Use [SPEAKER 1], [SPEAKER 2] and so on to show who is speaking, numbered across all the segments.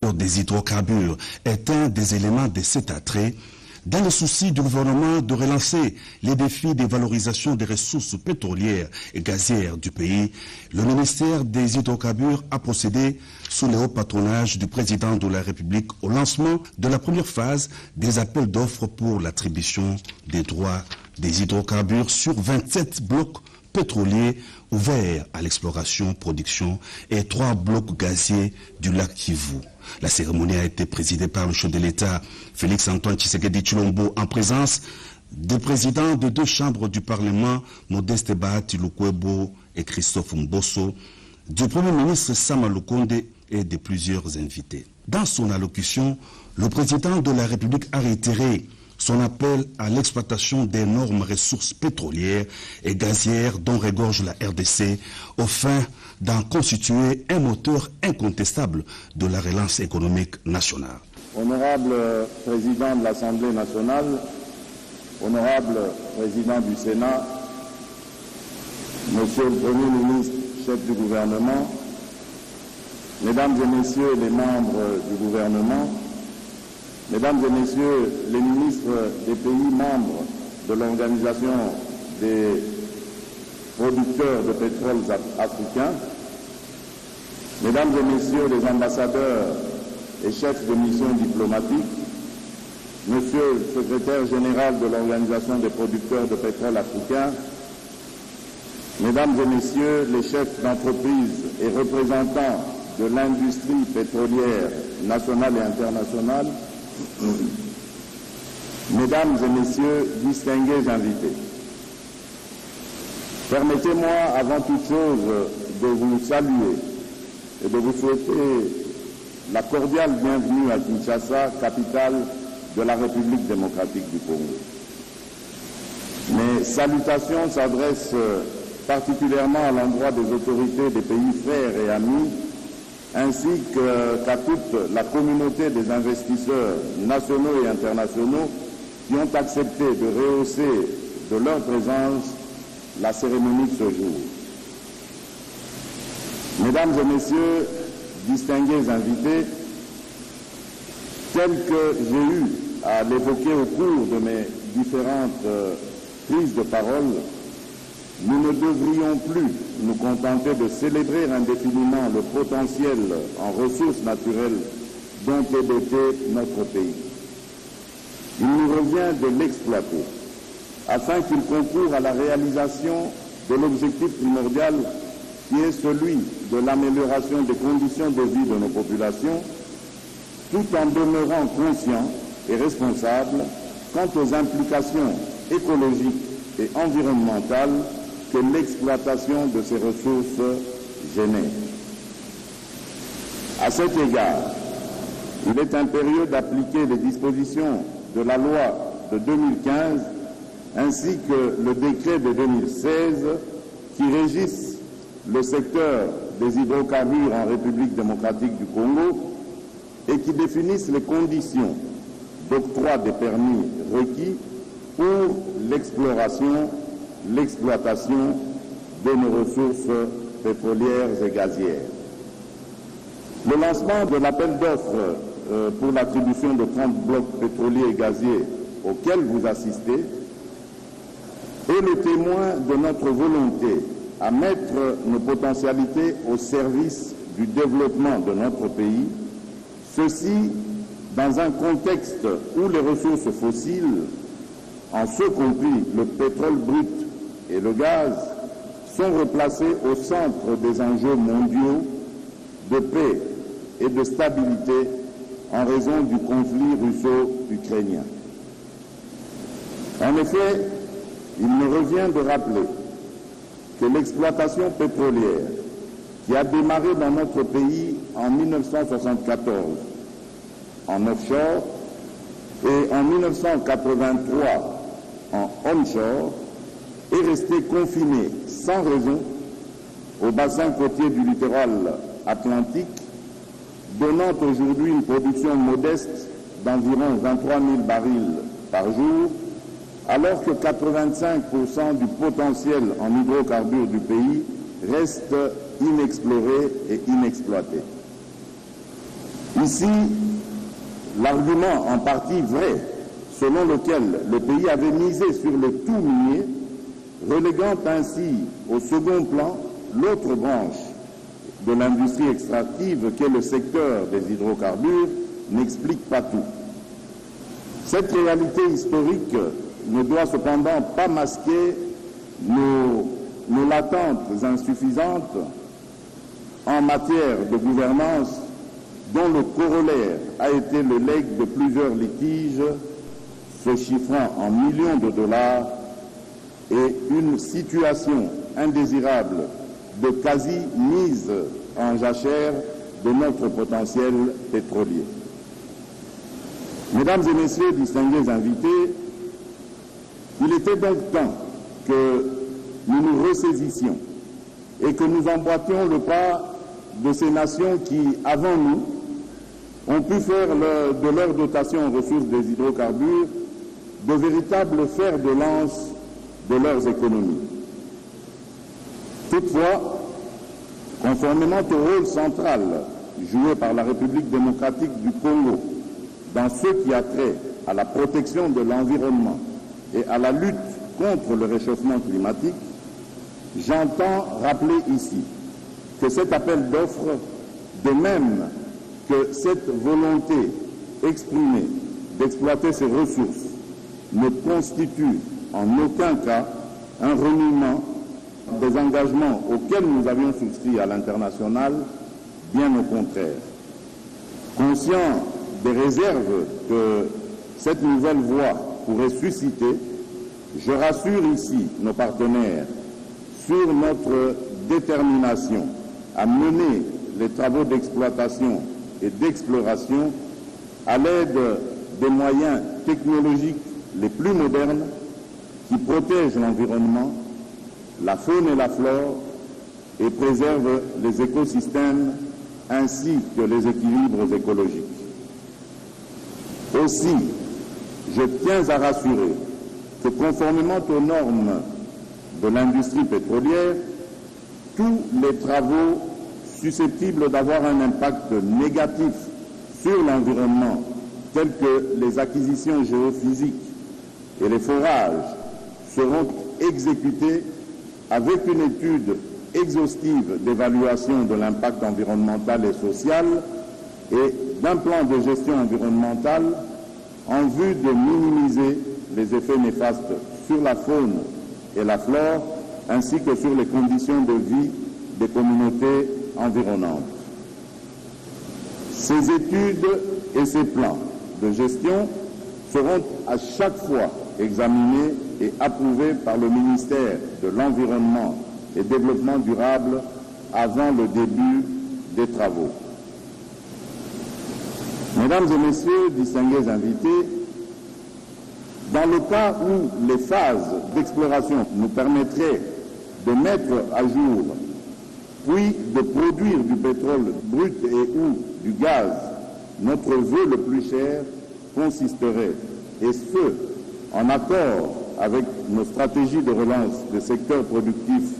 [SPEAKER 1] des hydrocarbures est un des éléments de cet attrait. Dans le souci du gouvernement de relancer les défis de valorisation des ressources pétrolières et gazières du pays, le ministère des hydrocarbures a procédé sous le haut patronage du président de la République au lancement de la première phase des appels d'offres pour l'attribution des droits des hydrocarbures sur 27 blocs pétroliers ouverts à l'exploration, production et 3 blocs gaziers du lac Kivu. La cérémonie a été présidée par le chef de l'État, Félix-Antoine Tshisekedi Tshilombo, en présence des présidents de 2 chambres du Parlement, Modeste Bahati Lukwebo et Christophe Mbosso, du Premier ministre Sama Lukonde et de plusieurs invités. Dans son allocution, le président de la République a réitéré son appel à l'exploitation d'énormes ressources pétrolières et gazières dont regorge la RDC au fin d'en constituer un moteur incontestable de la relance économique nationale.
[SPEAKER 2] Honorable président de l'Assemblée nationale, honorable président du Sénat, monsieur le Premier ministre, chef du gouvernement, mesdames et messieurs les membres du gouvernement, mesdames et messieurs les ministres des pays membres de l'Organisation des producteurs de pétrole africains, mesdames et messieurs les ambassadeurs et chefs de mission diplomatique, monsieur le secrétaire général de l'Organisation des producteurs de pétrole africains, mesdames et messieurs les chefs d'entreprise et représentants de l'industrie pétrolière nationale et internationale, mesdames et messieurs distingués invités, permettez-moi avant toute chose de vous saluer et de vous souhaiter la cordiale bienvenue à Kinshasa, capitale de la République démocratique du Congo. Mes salutations s'adressent particulièrement à l'endroit des autorités des pays frères et amis, ainsi qu'à toute la communauté des investisseurs nationaux et internationaux qui ont accepté de rehausser de leur présence la cérémonie de ce jour. Mesdames et messieurs, distingués invités, tel que j'ai eu à l'évoquer au cours de mes différentes prises de parole, nous ne devrions plus nous contenter de célébrer indéfiniment le potentiel en ressources naturelles dont est doté notre pays. Il nous revient de l'exploiter afin qu'il concourt à la réalisation de l'objectif primordial qui est celui de l'amélioration des conditions de vie de nos populations, tout en demeurant conscients et responsables quant aux implications écologiques et environnementales que l'exploitation de ces ressources génère. À cet égard, il est impérieux d'appliquer les dispositions de la loi de 2015 ainsi que le décret de 2016 qui régissent le secteur des hydrocarbures en République démocratique du Congo et qui définissent les conditions d'octroi des permis requis pour l'exploration, l'exploitation de nos ressources pétrolières et gazières. Le lancement de l'appel d'offres pour l'attribution de 30 blocs pétroliers et gaziers auxquels vous assistez est le témoin de notre volonté à mettre nos potentialités au service du développement de notre pays, ceci dans un contexte où les ressources fossiles, en ce compris le pétrole brut et le gaz, sont replacés au centre des enjeux mondiaux de paix et de stabilité en raison du conflit russo-ukrainien. En effet, il me revient de rappeler que l'exploitation pétrolière qui a démarré dans notre pays en 1974 en offshore et en 1983 en onshore est restée confinée sans raison au bassin côtier du littoral atlantique, donnant aujourd'hui une production modeste d'environ 23 000 barils par jour, alors que 85% du potentiel en hydrocarbures du pays reste inexploré et inexploité. Ici, l'argument en partie vrai, selon lequel le pays avait misé sur le tout minier, reléguant ainsi au second plan l'autre branche de l'industrie extractive qu'est le secteur des hydrocarbures, n'explique pas tout. Cette réalité historique ne doit cependant pas masquer nos latentes insuffisantes en matière de gouvernance, dont le corollaire a été le legs de plusieurs litiges se chiffrant en millions de dollars et une situation indésirable de quasi-mise en jachère de notre potentiel pétrolier. Mesdames et messieurs, distingués invités, il était donc temps que nous nous ressaisissions et que nous emboîtions le pas de ces nations qui, avant nous, ont pu faire de leur dotation en ressources des hydrocarbures de véritables fers de lance de leurs économies. Toutefois, conformément au rôle central joué par la République démocratique du Congo dans ce qui a trait à la protection de l'environnement et à la lutte contre le réchauffement climatique, j'entends rappeler ici que cet appel d'offres, de même que cette volonté exprimée d'exploiter ces ressources, ne constitue en aucun cas un reniement des engagements auxquels nous avions souscrit à l'international, bien au contraire. Conscient des réserves que cette nouvelle voie pourrait susciter, je rassure ici nos partenaires sur notre détermination à mener les travaux d'exploitation et d'exploration à l'aide des moyens technologiques les plus modernes qui protègent l'environnement, la faune et la flore et préservent les écosystèmes ainsi que les équilibres écologiques. Aussi, je tiens à rassurer que conformément aux normes de l'industrie pétrolière, tous les travaux susceptibles d'avoir un impact négatif sur l'environnement, tels que les acquisitions géophysiques et les forages, seront exécutés avec une étude exhaustive d'évaluation de l'impact environnemental et social et d'un plan de gestion environnementale en vue de minimiser les effets néfastes sur la faune et la flore ainsi que sur les conditions de vie des communautés environnantes. Ces études et ces plans de gestion seront à chaque fois examinés et approuvés par le ministère de l'Environnement et Développement durable avant le début des travaux. Mesdames et messieurs, distingués invités, dans le cas où les phases d'exploration nous permettraient de mettre à jour, puis de produire du pétrole brut et ou du gaz, notre vœu le plus cher consisterait, et ce, en accord avec nos stratégies de relance des secteurs productifs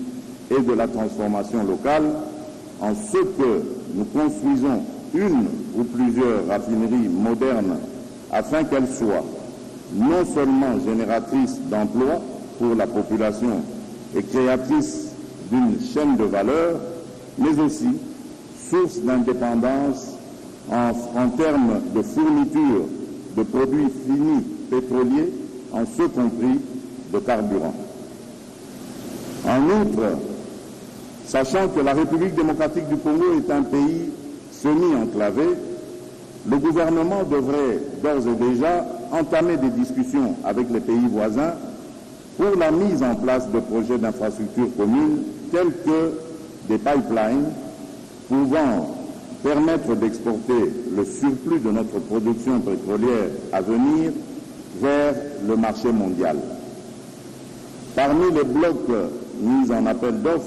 [SPEAKER 2] et de la transformation locale, en ce que nous construisons une ou plusieurs raffineries modernes afin qu'elles soient non seulement génératrices d'emplois pour la population et créatrices d'une chaîne de valeur, mais aussi source d'indépendance en termes de fourniture de produits finis pétroliers, en ce compris de carburant. En outre, sachant que la République démocratique du Congo est un pays semi-enclavé, le gouvernement devrait d'ores et déjà entamer des discussions avec les pays voisins pour la mise en place de projets d'infrastructures communes tels que des pipelines pouvant permettre d'exporter le surplus de notre production pétrolière à venir vers le marché mondial. Parmi les blocs mis en appel d'offres,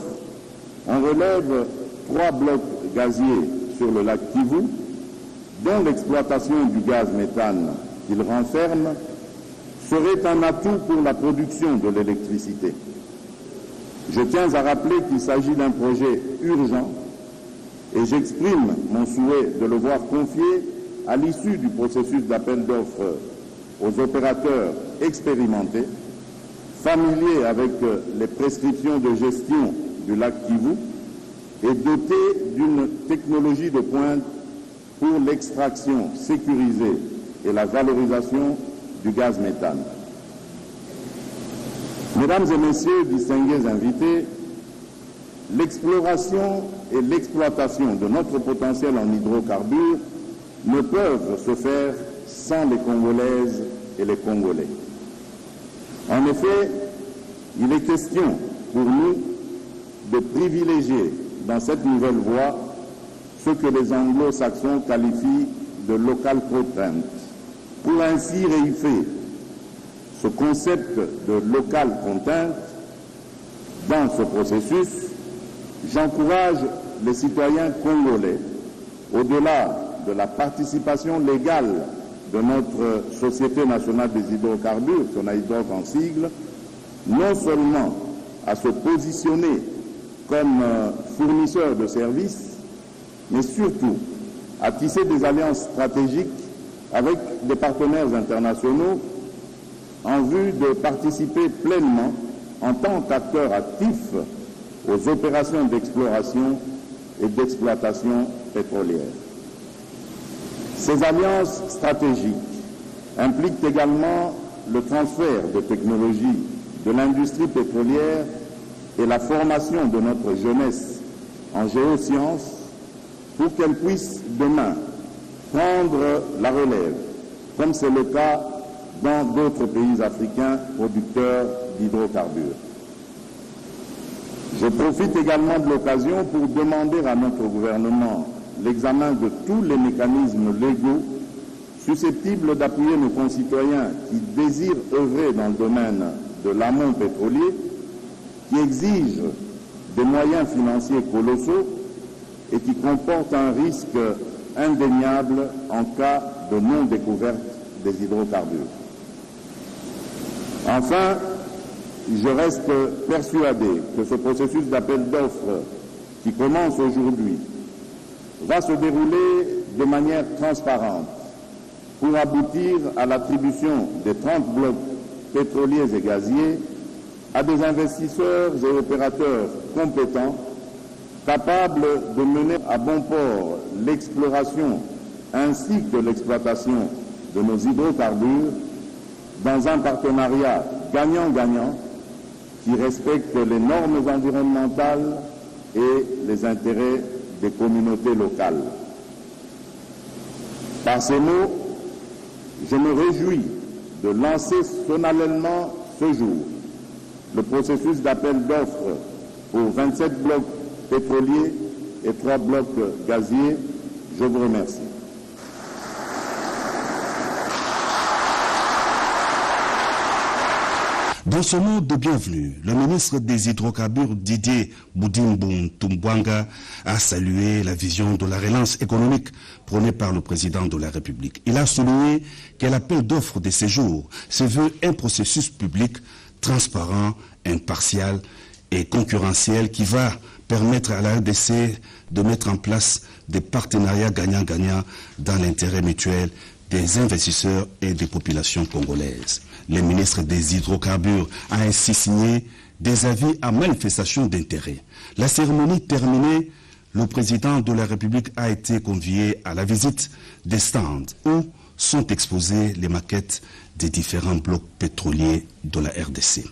[SPEAKER 2] on relève 3 blocs gaziers sur le lac Kivu, dont l'exploitation du gaz méthane qu'il renferme serait un atout pour la production de l'électricité. Je tiens à rappeler qu'il s'agit d'un projet urgent et j'exprime mon souhait de le voir confié à l'issue du processus d'appel d'offres aux opérateurs expérimentés, familiers avec les prescriptions de gestion du lac Kivu et dotés d'une technologie de pointe pour l'extraction sécurisée et la valorisation du gaz méthane. Mesdames et messieurs, distingués invités, l'exploration et l'exploitation de notre potentiel en hydrocarbures ne peuvent se faire sans les Congolaises et les Congolais. En effet, il est question pour nous de privilégier dans cette nouvelle voie ce que les anglo-saxons qualifient de local content. Pour ainsi réifier ce concept de local content dans ce processus, j'encourage les citoyens congolais, au-delà de la participation légale de notre Société nationale des hydrocarbures, SONAHYDROC en sigle, non seulement à se positionner comme fournisseur de services, mais surtout à tisser des alliances stratégiques avec des partenaires internationaux en vue de participer pleinement en tant qu'acteurs actifs aux opérations d'exploration et d'exploitation pétrolière. Ces alliances stratégiques impliquent également le transfert de technologies de l'industrie pétrolière et la formation de notre jeunesse en géosciences pour qu'elle puisse demain prendre la relève, comme c'est le cas dans d'autres pays africains producteurs d'hydrocarbures. Je profite également de l'occasion pour demander à notre gouvernement l'examen de tous les mécanismes légaux susceptibles d'appuyer nos concitoyens qui désirent œuvrer dans le domaine de l'amont pétrolier, qui exigent des moyens financiers colossaux et qui comportent un risque indéniable en cas de non-découverte des hydrocarbures. Enfin, je reste persuadé que ce processus d'appel d'offres qui commence aujourd'hui va se dérouler de manière transparente pour aboutir à l'attribution des 30 blocs pétroliers et gaziers à des investisseurs et opérateurs compétents, capables de mener à bon port l'exploration ainsi que l'exploitation de nos hydrocarbures dans un partenariat gagnant-gagnant qui respecte les normes environnementales et les intérêts des communautés locales. Par ces mots, je me réjouis de lancer solennellement ce jour le processus d'appel d'offres pour 27 blocs pétroliers et 3 blocs gaziers. Je vous remercie.
[SPEAKER 1] Dans ce mot de bienvenue, le ministre des Hydrocarbures Didier Boudimboum-Toumbouanga a salué la vision de la relance économique prônée par le président de la République. Il a souligné que l'appel d'offres de ces jours se veut un processus public transparent, impartial et concurrentiel qui va permettre à la RDC de mettre en place des partenariats gagnant-gagnant dans l'intérêt mutuel des investisseurs et des populations congolaises. Le ministre des Hydrocarbures a ainsi signé des avis à manifestation d'intérêt. La cérémonie terminée, le président de la République a été convié à la visite des stands où sont exposées les maquettes des différents blocs pétroliers de la RDC.